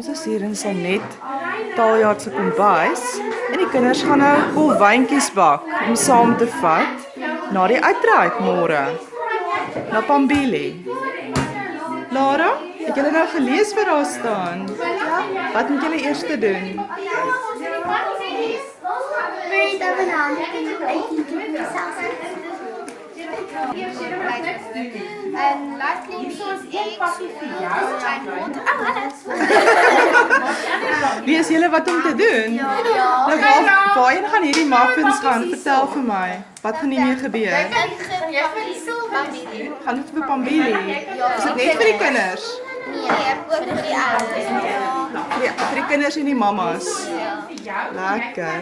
Ons is hier in Sanet Taaljaard se kombuis en die kinders gaan nou kolwyntjies bak om saam te vat na die uitreik môre na Pambili. Lara, het julle nou gelees wat daar staan? Wat moet julle eers doen? Lees julle wat om te doen? Nou waarheen gaan hierdie muffins gaan? Vertel vir my. Wat gaan hiermee gebeur? Gaan dit vir Pambili? Is dit net vir die kinders? Nee, ook vir die ouers. Ja, vir die kinders en die mammas. Lekker.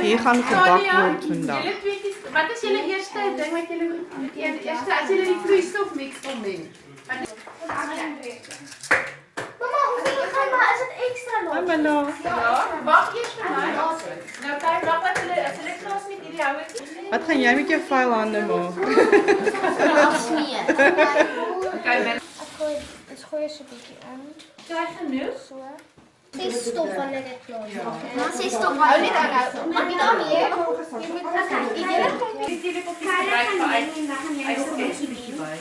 Hier gaan gebak word vandag. Wat is julle eerste ding wat julle moet eers as julle die vloeistof mix kom doen? Mama, is dit ekstra nog? Hallo. Ja, wag eers vir my. Nou kyk wag wat hulle as hulle klaar is met hierdie houertjie. Wat gaan jy met jou vuil hande maak? Afsmeer. Ek gooi so 'n bietjie in. Kry genoeg? So. Sê stop wanneer dit klaar is. Maar sê stop wanneer dit klaar is. Maar nie daarmee. Jy moet kyk. Jy moet kyk. Dis die op die gebruik vir uit. Hy is 'n bietjie by.